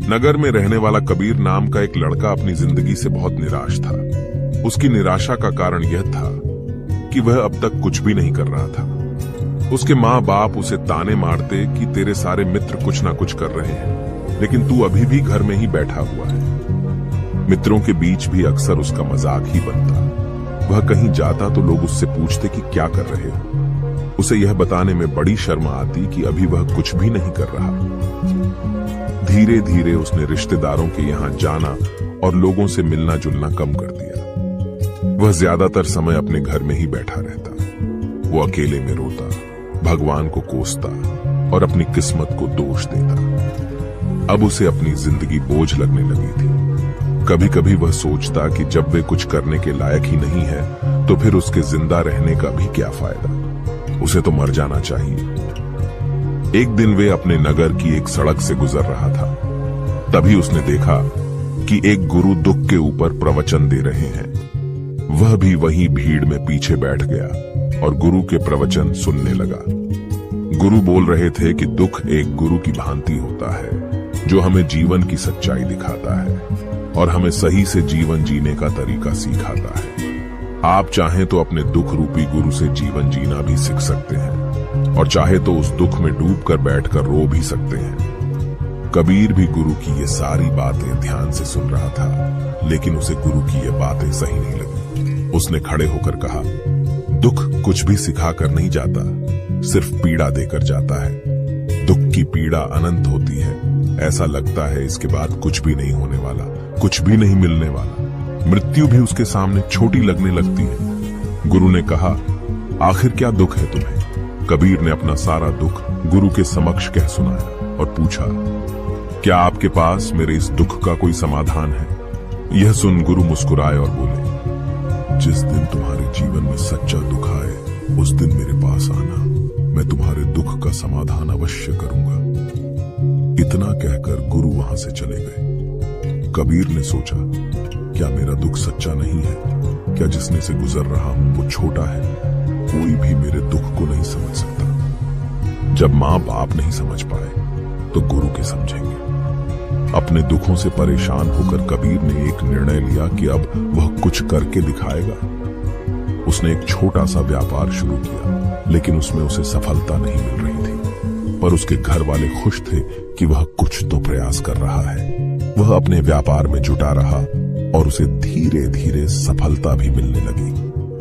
नगर में रहने वाला कबीर नाम का एक लड़का अपनी जिंदगी से बहुत निराश था। उसकी निराशा का कारण यह था कि वह अब तक कुछ भी नहीं कर रहा था। उसके माँ बाप उसे ताने मारते कि तेरे सारे मित्र कुछ ना कुछ कर रहे हैं, लेकिन तू अभी भी घर में ही बैठा हुआ है। मित्रों के बीच भी अक्सर उसका मजाक ही बनता। वह कहीं जाता तो लोग उससे पूछते कि क्या कर रहे हो। उसे यह बताने में बड़ी शर्म आती कि अभी वह कुछ भी नहीं कर रहा। धीरे धीरे उसने रिश्तेदारों के यहाँ जाना और लोगों से मिलना जुलना कम कर दिया। वह ज्यादातर समय अपने घर में ही बैठा रहता। वो अकेले में रोता, भगवान को कोसता और अपनी किस्मत को दोष देता। अब उसे अपनी जिंदगी बोझ लगने लगी थी। कभी कभी वह सोचता कि जब वे कुछ करने के लायक ही नहीं है तो फिर उसके जिंदा रहने का भी क्या फायदा। उसे तो मर जाना चाहिए। एक दिन वे अपने नगर की एक सड़क से गुजर रहा था। तभी उसने देखा कि एक गुरु दुख के ऊपर प्रवचन दे रहे हैं। वह भी वहीं भीड़ में पीछे बैठ गया और गुरु के प्रवचन सुनने लगा। गुरु बोल रहे थे कि दुख एक गुरु की भांति होता है जो हमें जीवन की सच्चाई दिखाता है और हमें सही से जीवन जीने का तरीका सिखाता है। आप चाहें तो अपने दुख रूपी गुरु से जीवन जीना भी सीख सकते हैं और चाहे तो उस दुख में डूबकर बैठकर रो भी सकते हैं। कबीर भी गुरु की ये सारी बातें ध्यान से सुन रहा था, लेकिन उसे गुरु की ये बातें सही नहीं लगी। उसने खड़े होकर कहा, दुख कुछ भी सिखा कर नहीं जाता, सिर्फ पीड़ा देकर जाता है। दुख की पीड़ा अनंत होती है। ऐसा लगता है इसके बाद कुछ भी नहीं होने वाला, कुछ भी नहीं मिलने वाला। मृत्यु भी उसके सामने छोटी लगने लगती है। गुरु ने कहा, आखिर क्या दुख है तुम्हें? कबीर ने अपना सारा दुख गुरु के समक्ष कह सुनाया और पूछा, क्या आपके पास मेरे इस दुख का कोई समाधान है? यह सुन गुरु मुस्कुराए और बोले, जिस दिन तुम्हारे जीवन में सच्चा दुख आए उस दिन मेरे पास आना, मैं तुम्हारे दुख का समाधान अवश्य करूंगा। इतना कहकर गुरु वहां से चले गए। कबीर ने सोचा, क्या मेरा दुख सच्चा नहीं है? क्या जिसने से गुजर रहा हूं वो छोटा है? कोई भी मेरे दुख को नहीं समझ सकता। जब माँ बाप नहीं समझ पाए तो गुरु के समझेंगे। अपने दुखों से परेशान होकर कबीर ने एक निर्णय लिया कि अब वह कुछ करके दिखाएगा। उसने एक छोटा सा व्यापार शुरू किया, लेकिन उसमें उसे सफलता नहीं मिल रही थी। पर उसके घर वाले खुश थे कि वह कुछ तो प्रयास कर रहा है। वह अपने व्यापार में जुटा रहा और उसे धीरे धीरे सफलता भी मिलने लगी।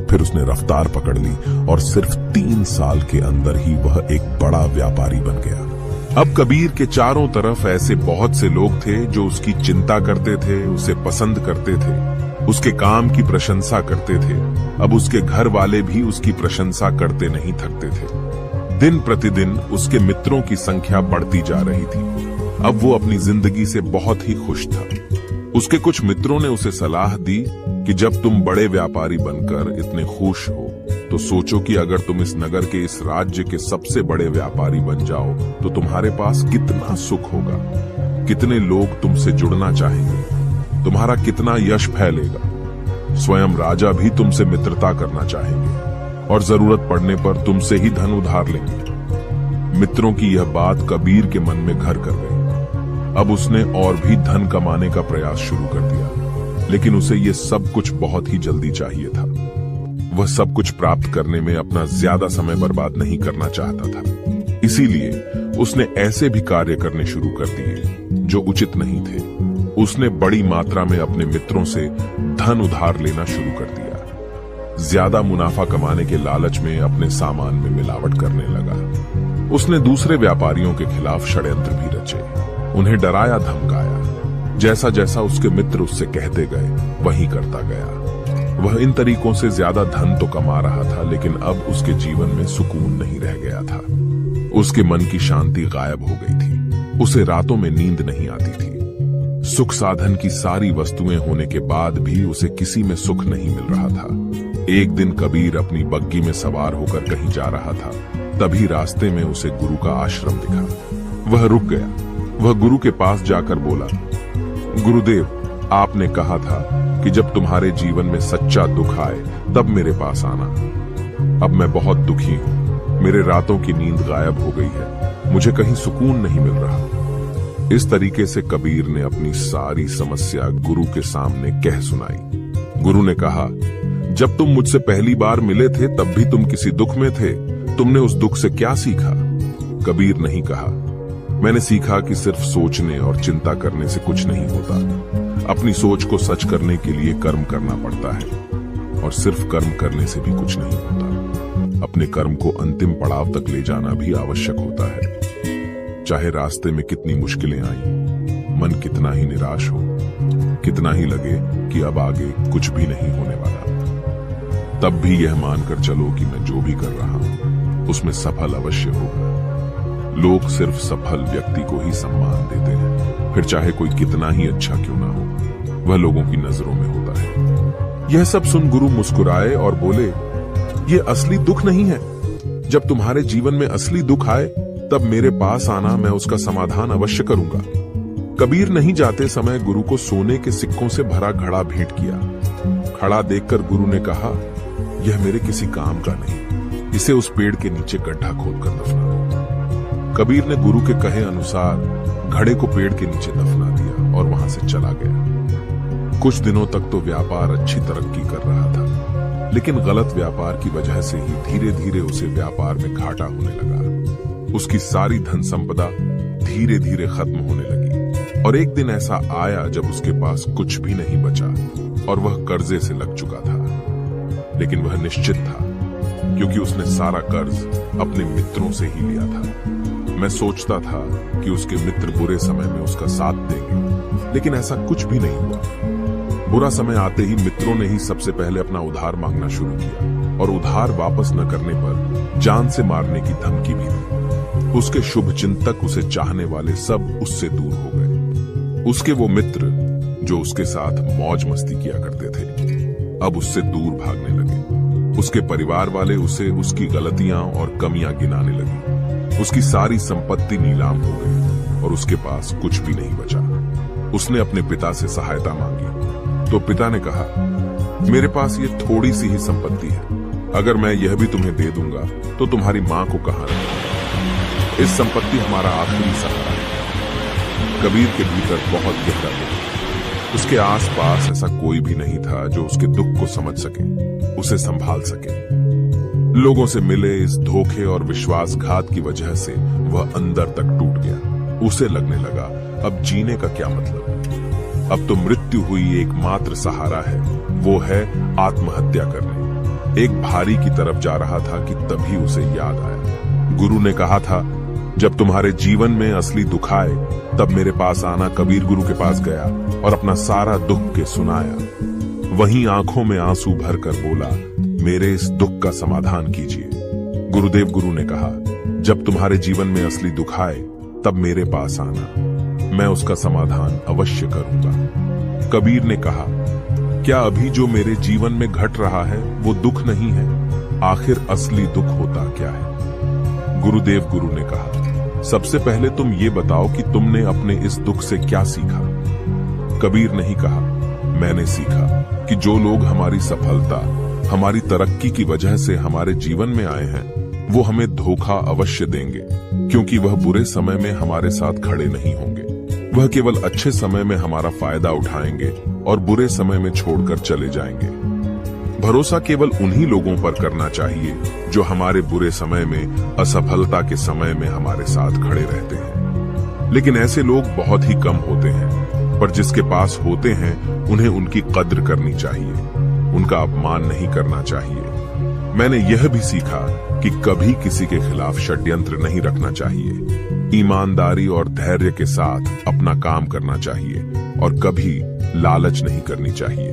फिर उसने रफ्तार पकड़ ली और सिर्फ 3 साल के अंदर ही वह एक बड़ा व्यापारी बन गया। अब कबीर के चारों तरफ ऐसे बहुत से लोग थे जो उसकी चिंता करते थे, उसे पसंद करते थे, उसके काम की प्रशंसा करते थे। अब उसके घर वाले भी उसकी प्रशंसा करते नहीं थकते थे। दिन प्रतिदिन उसके मित्रों की संख्या बढ़ती जा रही थी। अब वो अपनी जिंदगी से बहुत ही खुश था। उसके कुछ मित्रों ने उसे सलाह दी कि जब तुम बड़े व्यापारी बनकर इतने खुश हो तो सोचो कि अगर तुम इस नगर के, इस राज्य के सबसे बड़े व्यापारी बन जाओ तो तुम्हारे पास कितना सुख होगा, कितने लोग तुमसे जुड़ना चाहेंगे, तुम्हारा कितना यश फैलेगा। स्वयं राजा भी तुमसे मित्रता करना चाहेंगे और जरूरत पड़ने पर तुमसे ही धन उधार लेंगे। मित्रों की यह बात कबीर के मन में घर कर गई। अब उसने और भी धन कमाने का प्रयास शुरू कर दिया, लेकिन उसे ये सब कुछ बहुत ही जल्दी चाहिए था। वह सब कुछ प्राप्त करने में अपना ज्यादा समय बर्बाद नहीं करना चाहता था। इसीलिए उसने ऐसे भी कार्य करने शुरू कर दिए जो उचित नहीं थे। उसने बड़ी मात्रा में अपने मित्रों से धन उधार लेना शुरू कर दिया। ज्यादा मुनाफा कमाने के लालच में अपने सामान में मिलावट करने लगा। उसने दूसरे व्यापारियों के खिलाफ षड्यंत्र भी रचे, उन्हें डराया धमकाया। जैसा जैसा उसके मित्र उससे कहते गए वही करता गया। वह इन तरीकों से ज्यादा धन तो कमा रहा था, लेकिन अब उसके जीवन में सुकून नहीं रह गया था। उसके मन की शांति गायब हो गई थी। उसे रातों में नींद नहीं आती थी। सुख साधन की सारी वस्तुएं होने के बाद भी उसे किसी में सुख नहीं मिल रहा था। एक दिन कबीर अपनी बग्गी में सवार होकर कहीं जा रहा था। तभी रास्ते में उसे गुरु का आश्रम दिखा। वह रुक गया। वह गुरु के पास जाकर बोला, गुरुदेव, आपने कहा था कि जब तुम्हारे जीवन में सच्चा दुख आए तब मेरे पास आना। अब मैं बहुत दुखी हूं। मेरे रातों की नींद गायब हो गई है। मुझे कहीं सुकून नहीं मिल रहा। इस तरीके से कबीर ने अपनी सारी समस्या गुरु के सामने कह सुनाई। गुरु ने कहा, जब तुम मुझसे पहली बार मिले थे तब भी तुम किसी दुख में थे। तुमने उस दुख से क्या सीखा? कबीर नहीं कहा, मैंने सीखा कि सिर्फ सोचने और चिंता करने से कुछ नहीं होता। अपनी सोच को सच करने के लिए कर्म करना पड़ता है, और सिर्फ कर्म करने से भी कुछ नहीं होता। अपने कर्म को अंतिम पड़ाव तक ले जाना भी आवश्यक होता है। चाहे रास्ते में कितनी मुश्किलें आईं, मन कितना ही निराश हो, कितना ही लगे कि अब आगे कुछ भी नहीं होने वाला, तब भी यह मानकर चलो कि मैं जो भी कर रहा हूं उसमें सफल अवश्य होगा। लोग सिर्फ सफल व्यक्ति को ही सम्मान देते हैं, फिर चाहे कोई कितना ही अच्छा क्यों ना हो, वह लोगों की नजरों में होता है। यह सब सुन गुरु मुस्कुराए और बोले, यह असली दुख नहीं है। जब तुम्हारे जीवन में असली दुख आए तब मेरे पास आना, मैं उसका समाधान अवश्य करूंगा। कबीर नहीं जाते समय गुरु को सोने के सिक्कों से भरा घड़ा भेंट किया। खड़ा देखकर गुरु ने कहा, यह मेरे किसी काम का नहीं, इसे उस पेड़ के नीचे गड्ढा खोदकर दफना दो। कबीर ने गुरु के कहे अनुसार घड़े को पेड़ के नीचे दफना दिया और वहां से चला गया। कुछ दिनों तक तो व्यापार अच्छी तरक्की कर रहा था, लेकिन गलत व्यापार की वजह से ही धीरे धीरे उसे व्यापार में घाटा होने लगा। उसकी सारी धन संपदा धीरे धीरे खत्म होने लगी, और एक दिन ऐसा आया जब उसके पास कुछ भी नहीं बचा और वह कर्जे से लग चुका था। लेकिन वह निश्चित था, क्योंकि उसने सारा कर्ज अपने मित्रों से ही लिया था। मैं सोचता था कि उसके मित्र बुरे समय में उसका साथ देंगे, लेकिन ऐसा कुछ भी नहीं हुआ। बुरा समय आते ही मित्रों ने ही सबसे पहले अपना उधार मांगना शुरू किया, और उधार वापस न करने पर जान से मारने की धमकी भी दी। उसके शुभ चिंतक, उसे चाहने वाले सब उससे दूर हो गए। उसके वो मित्र जो उसके साथ मौज मस्ती किया करते थे, अब उससे दूर भागने लगे। उसके परिवार वाले उसे उसकी गलतियां और कमियां गिनाने लगी। उसकी सारी संपत्ति नीलाम हो गई और उसके पास कुछ भी नहीं बचा। उसने अपने पिता से सहायता मांगी, तो पिता ने कहा, मेरे पास ये थोड़ी सी ही संपत्ति है, अगर मैं यह भी तुम्हें दे दूंगा तो तुम्हारी मां को कहां रखूंगा? इस संपत्ति हमारा आखिरी सहारा है। कबीर के भीतर बहुत गहरा दुख। उसके आसपास ऐसा कोई भी नहीं था जो उसके दुख को समझ सके, उसे संभाल सके। लोगों से मिले इस धोखे और विश्वासघात की वजह से वह अंदर तक टूट गया। उसे लगने लगा, अब जीने का क्या मतलब? अब तो मृत्यु हुई एकमात्र सहारा है, वो है आत्महत्या करने। एक भारी की तरफ जा रहा था कि तभी उसे याद आया, गुरु ने कहा था, जब तुम्हारे जीवन में असली दुख आए तब मेरे पास आना। कबीर गुरु के पास गया और अपना सारा दुख के सुनाया। वहीं आंखों में आंसू भरकर बोला, मेरे इस दुख का समाधान कीजिए। गुरुदेव गुरु ने कहा, जब तुम्हारे जीवन में असली दुख आए तब मेरे पास आना, मैं उसका समाधान अवश्य करूंगा। कबीर ने कहा, क्या अभी जो मेरे जीवन में घट रहा है वो दुख नहीं है? आखिर असली दुख होता क्या है? गुरुदेव गुरु ने कहा, सबसे पहले तुम ये बताओ कि तुमने अपने इस दुख से क्या सीखा? कबीर नहीं कहा, मैंने सीखा कि जो लोग हमारी सफलता, हमारी तरक्की की वजह से हमारे जीवन में आए हैं, वो हमें धोखा अवश्य देंगे, क्योंकि वह बुरे समय में हमारे साथ खड़े नहीं होंगे। वह केवल अच्छे समय में हमारा फायदा उठाएंगे और बुरे समय में छोड़कर चले जाएंगे। भरोसा केवल उन्हीं लोगों पर करना चाहिए जो हमारे बुरे समय में, असफलता के समय में हमारे साथ खड़े रहते हैं। लेकिन ऐसे लोग बहुत ही कम होते हैं, पर जिसके पास होते हैं उन्हें उनकी कद्र करनी चाहिए, उनका अपमान नहीं करना चाहिए। मैंने यह भी सीखा कि कभी किसी के खिलाफ षड्यंत्र नहीं रखना चाहिए। ईमानदारी और धैर्य के साथ अपना काम करना चाहिए और कभी लालच नहीं करनी चाहिए।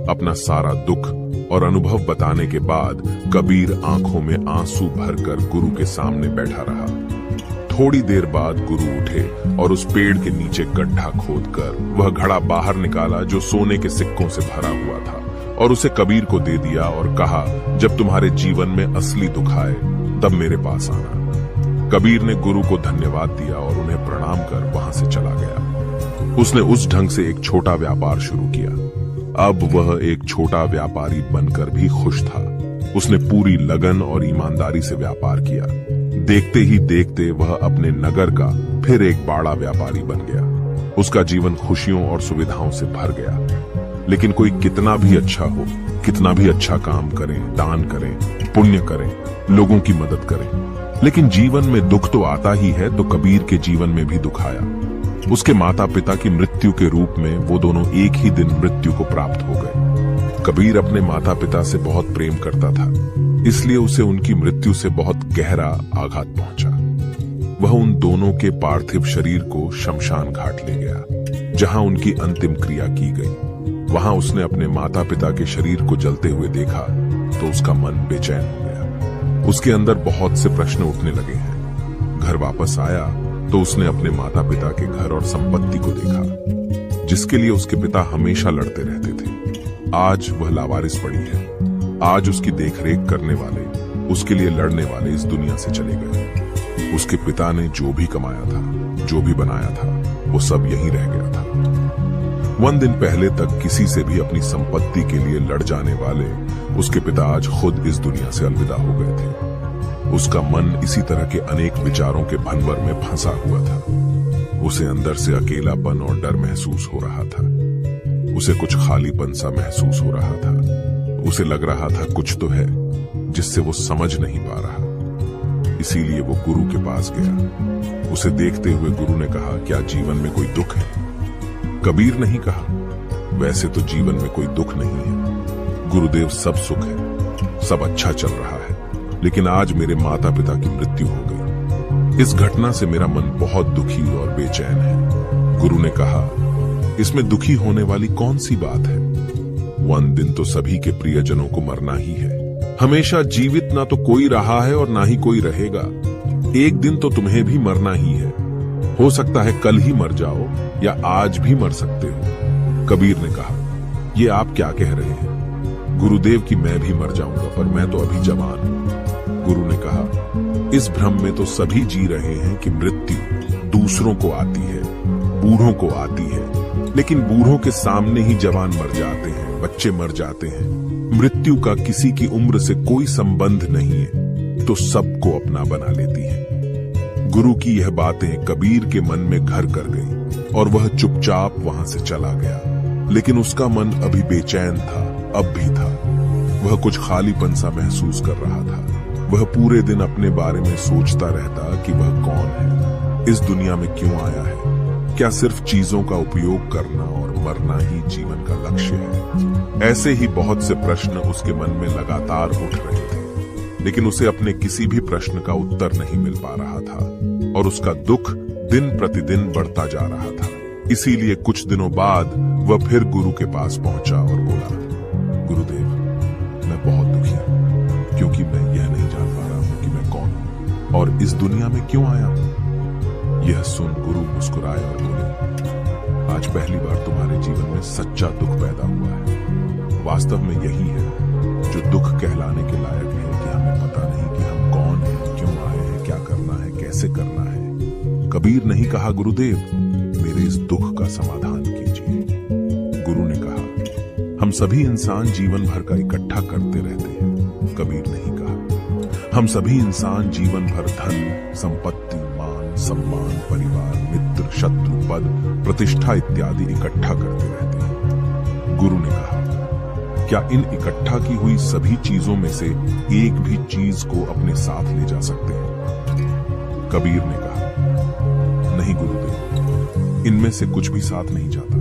अपना सारा दुख और अनुभव बताने के बाद कबीर आंखों में आंसू भरकर गुरु के सामने बैठा रहा। थोड़ी देर बाद गुरु उठे और उस पेड़ के नीचे गड्ढा खोदकर वह घड़ा बाहर निकाला जो सोने के सिक्कों से भरा हुआ था, और उसे कबीर को दे दिया और कहा, जब तुम्हारे जीवन में असली दुख आए तब मेरे पास आना। कबीर ने गुरु को धन्यवाद दिया और उन्हें प्रणाम कर वहां से चला गया। उसने उस ढंग से एक छोटा व्यापार शुरू किया। अब वह एक छोटा व्यापारी बनकर भी खुश था। उसने पूरी लगन और ईमानदारी से व्यापार किया। देखते ही देखते वह अपने नगर का फिर एक बड़ा व्यापारी बन गया। उसका जीवन खुशियों और सुविधाओं से भर गया। लेकिन कोई कितना भी अच्छा हो, कितना भी अच्छा काम करें, दान करें, पुण्य करें, लोगों की मदद करें, लेकिन जीवन में दुख तो आता ही है। तो कबीर के जीवन में भी दुख आया। उसके माता पिता की मृत्यु के रूप में वो दोनों एक ही दिन मृत्यु को प्राप्त हो गए। कबीर अपने माता पिता से बहुत प्रेम करता था, इसलिए उसे उनकी मृत्यु से बहुत गहरा आघात पहुंचा। वह उन दोनों के पार्थिव शरीर को शमशान घाट ले गया, जहां उनकी अंतिम क्रिया की गई। वहां उसने अपने माता पिता के शरीर को जलते हुए देखा तो उसका मन बेचैन हो गया। उसके अंदर बहुत से प्रश्न उठने लगे हैं। घर वापस आया तो उसने अपने माता पिता के घर और संपत्ति को देखा, जिसके लिए उसके पिता हमेशा लड़ते रहते थे। आज वह लावारिस पड़ी है। आज उसकी देखरेख करने वाले, उसके लिए लड़ने वाले इस दुनिया से चले गए। उसके पिता ने जो भी कमाया था, जो भी बनाया था, वो सब यहीं रह गया था। 1 दिन पहले तक किसी से भी अपनी संपत्ति के लिए लड़ जाने वाले उसके पिता आज खुद इस दुनिया से अलविदा हो गए थे। उसका मन इसी तरह के अनेक विचारों के भंवर में फंसा हुआ था। उसे अंदर से अकेलापन और डर महसूस हो रहा था। उसे कुछ खालीपन सा महसूस हो रहा था। उसे लग रहा था कुछ तो है जिससे वो समझ नहीं पा रहा। इसीलिए वो गुरु के पास गया। उसे देखते हुए गुरु ने कहा, क्या जीवन में कोई दुख है? कबीर नहीं कहा, वैसे तो जीवन में कोई दुख नहीं है गुरुदेव, सब सुख है, सब अच्छा चल रहा है, लेकिन आज मेरे माता पिता की मृत्यु हो गई। इस घटना से मेरा मन बहुत दुखी और बेचैन है। गुरु ने कहा, इसमें दुखी होने वाली कौन सी बात है? 1 दिन तो सभी के प्रियजनों को मरना ही है। हमेशा जीवित ना तो कोई रहा है और ना ही कोई रहेगा। एक दिन तो तुम्हें भी मरना ही है। हो सकता है कल ही मर जाओ या आज भी मर सकते हो। कबीर ने कहा, ये आप क्या कह रहे हैं? गुरुदेव की मैं भी मर जाऊंगा, पर मैं तो अभी जवान हूं। गुरु ने कहा, इस भ्रम में तो सभी जी रहे हैं कि मृत्यु दूसरों को आती है, बूढ़ों को आती है, लेकिन बूढ़ों के सामने ही जवान मर जाते हैं, बच्चे मर जाते हैं। मृत्यु का किसी की उम्र से कोई संबंध नहीं है, तो सबको अपना बना लेती है। गुरु की यह बातें कबीर के मन में घर कर गई और वह चुपचाप वहां से चला गया। लेकिन उसका मन अभी बेचैन था, अब भी था। वह कुछ खालीपन सा महसूस कर रहा था। वह पूरे दिन अपने बारे में सोचता रहता कि वह कौन है, इस दुनिया में क्यों आया है। क्या सिर्फ चीजों का उपयोग करना और मरना ही जीवन का लक्ष्य है? ऐसे ही बहुत से प्रश्न उसके मन में लगातार उठ रहे थे, लेकिन उसे अपने किसी भी प्रश्न का उत्तर नहीं मिल पा रहा था और उसका दुख दिन प्रतिदिन बढ़ता जा रहा था। इसीलिए कुछ दिनों बाद वह फिर गुरु के पास पहुंचा और बोला, गुरुदेव, मैं बहुत दुखी हूं, क्योंकि मैं यह नहीं जान पा रहा हूं कि मैं कौन हूं और इस दुनिया में क्यों आया हूं। यह सुन गुरु मुस्कुराए और बोले, आज पहली बार तुम्हारे जीवन में सच्चा दुख पैदा हुआ है। वास्तव में यही है जो दुख कहलाने के लायक है कि हमें पता नहीं कि हम कौन हैं, क्यों आए हैं, क्या करना है, कैसे करना है। कबीर नहीं कहा, गुरुदेव, मेरे इस दुख का समाधान कीजिए। गुरु ने कहा, हम सभी इंसान जीवन भर का इकट्ठा करते रहते हैं। कबीर नहीं कहा, हम सभी इंसान जीवन भर धन, संपत्ति, मान, सम्मान, परिवार, मित्र, शत्रु, पद, प्रतिष्ठा इत्यादि इकट्ठा करते रहते हैं। गुरु ने कहा, क्या इन इकट्ठा की हुई सभी चीजों में से एक भी चीज को अपने साथ ले जा सकते हैं? कबीर ने कहा, नहीं गुरुदेव, इनमें से कुछ भी साथ नहीं जाता।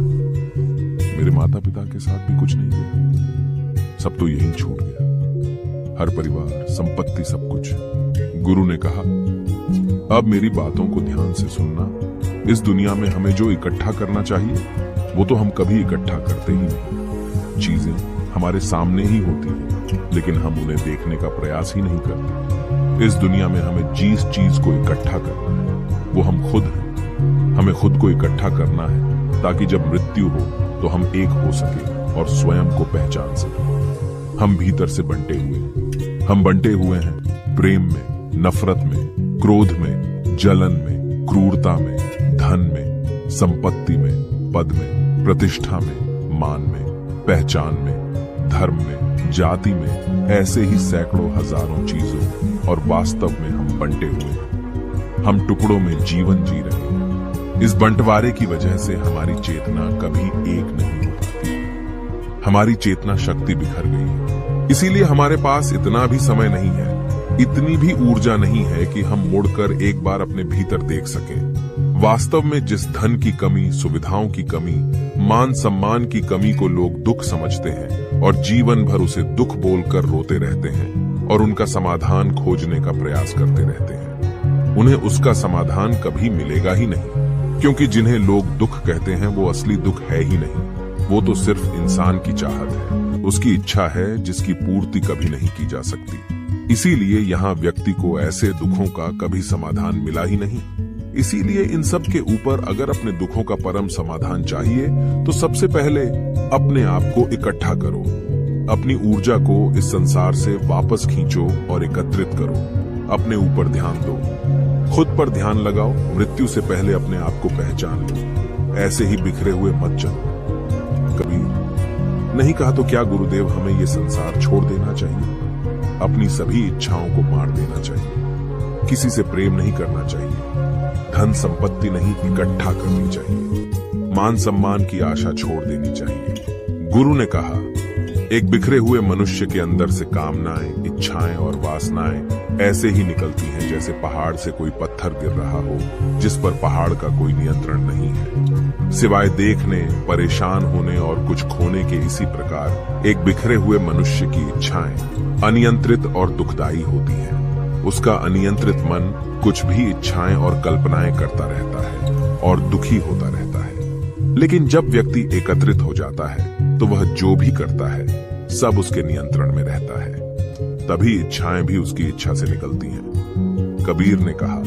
मेरे माता पिता के साथ भी कुछ नहीं गया, सब तो यहीं छूट गया, हर परिवार, संपत्ति, सब कुछ। गुरु ने कहा, अब मेरी बातों को ध्यान से सुनना। इस दुनिया में हमें जो इकट्ठा करना चाहिए वो तो हम कभी इकट्ठा करते ही नहीं। चीजें हमारे सामने ही होती हैं, लेकिन हम उन्हें देखने का प्रयास ही नहीं करते। इस दुनिया में हमें जिस चीज को इकट्ठा करना है वो हम खुद हैं। हमें खुद को इकट्ठा करना है ताकि जब मृत्यु हो तो हम एक हो सके और स्वयं को पहचान सके। हम भीतर से बंटे हुए, हम बंटे हुए हैं प्रेम में, नफरत में, क्रोध में, जलन में, क्रूरता में, धन में, संपत्ति में, पद में, प्रतिष्ठा में, मान में, पहचान में, धर्म में, जाति में, ऐसे ही सैकड़ों हजारों चीजों और वास्तव में हम बंटे हुए हैं। हम टुकड़ों में जीवन जी रहे हैं। इस बंटवारे की वजह से हमारी चेतना कभी एक नहीं हो पाती। हमारी चेतना शक्ति बिखर गई है। इसीलिए हमारे पास इतना भी समय नहीं है, इतनी भी ऊर्जा नहीं है कि हम मुड़कर एक बार अपने भीतर देख सकें। वास्तव में जिस धन की कमी, सुविधाओं की कमी, मान सम्मान की कमी को लोग दुख समझते हैं और जीवन भर उसे दुख बोलकर रोते रहते हैं और उनका समाधान खोजने का प्रयास करते रहते हैं, उन्हें उसका समाधान कभी मिलेगा ही नहीं। क्योंकि जिन्हें लोग दुख कहते हैं वो असली दुख है ही नहीं, वो तो सिर्फ इंसान की चाहत है, उसकी इच्छा है जिसकी पूर्ति कभी नहीं की जा सकती। इसीलिए यहाँ व्यक्ति को ऐसे दुखों का कभी समाधान मिला ही नहीं। इसीलिए इन सब के ऊपर अगर अपने दुखों का परम समाधान चाहिए तो सबसे पहले अपने आप को इकट्ठा करो, अपनी ऊर्जा को इस संसार से वापस खींचो और एकत्रित करो। अपने ऊपर ध्यान दो, खुद पर ध्यान लगाओ, मृत्यु से पहले अपने आप को पहचान लो। ऐसे ही बिखरे हुए मत चलो। कबीर नहीं कहा तो क्या गुरुदेव हमें ये संसार छोड़ देना चाहिए, अपनी सभी इच्छाओं को मार देना चाहिए, किसी से प्रेम नहीं करना चाहिए, धन संपत्ति नहीं इकट्ठा करनी चाहिए, मान सम्मान की आशा छोड़ देनी चाहिए। गुरु ने कहा, एक बिखरे हुए मनुष्य के अंदर से कामनाएं, इच्छाएं और वासनाएं ऐसे ही निकलती हैं जैसे पहाड़ से कोई पत्थर गिर रहा हो जिस पर पहाड़ का कोई नियंत्रण नहीं है। सिवाय देखने, परेशान होने और कुछ खोने के इसी प्रकार एक बिखरे हुए मनुष्य की इच्छाएं अनियंत्रित और दुखदायी होती हैं। उसका अनियंत्रित मन कुछ भी इच्छाएं और कल्पनाएं करता रहता है और दुखी होता रहता है। लेकिन जब व्यक्ति एकत्रित हो जाता है तो वह जो भी करता है सब उसके नियंत्रण में रहता है, तभी इच्छाएं भी उसकी इच्छा से निकलती हैं। कबीर ने कहा,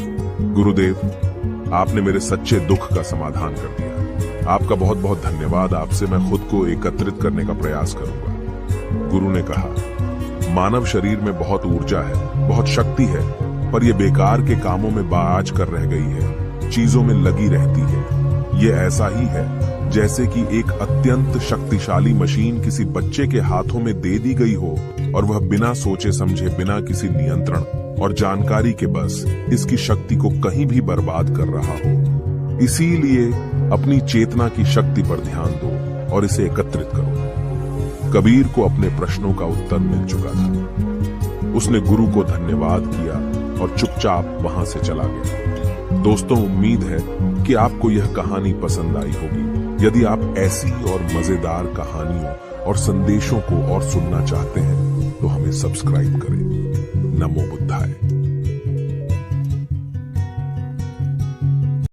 गुरुदेव आपने मेरे सच्चे दुख का समाधान कर दिया, आपका बहुत बहुत धन्यवाद। आपसे मैं खुद को एकत्रित करने का प्रयास करूंगा। गुरु ने कहा, मानव शरीर में बहुत ऊर्जा है, बहुत शक्ति है, पर यह बेकार के कामों में बाज कर रह गई है, चीजों में लगी रहती है। ये ऐसा ही है जैसे कि एक अत्यंत शक्तिशाली मशीन किसी बच्चे के हाथों में दे दी गई हो और वह बिना सोचे समझे, बिना किसी नियंत्रण और जानकारी के बस इसकी शक्ति को कहीं भी बर्बाद कर रहा हो। इसीलिए अपनी चेतना की शक्ति पर ध्यान दो और इसे एकत्रित करो। कबीर को अपने प्रश्नों का उत्तर मिल चुका था। उसने गुरु को धन्यवाद किया और चुपचाप वहां से चला गया। दोस्तों, उम्मीद है कि आपको यह कहानी पसंद आई होगी। यदि आप ऐसी और मजेदार कहानियों और संदेशों को और सुनना चाहते हैं तो हमें सब्सक्राइब करें। नमो बुद्धाय।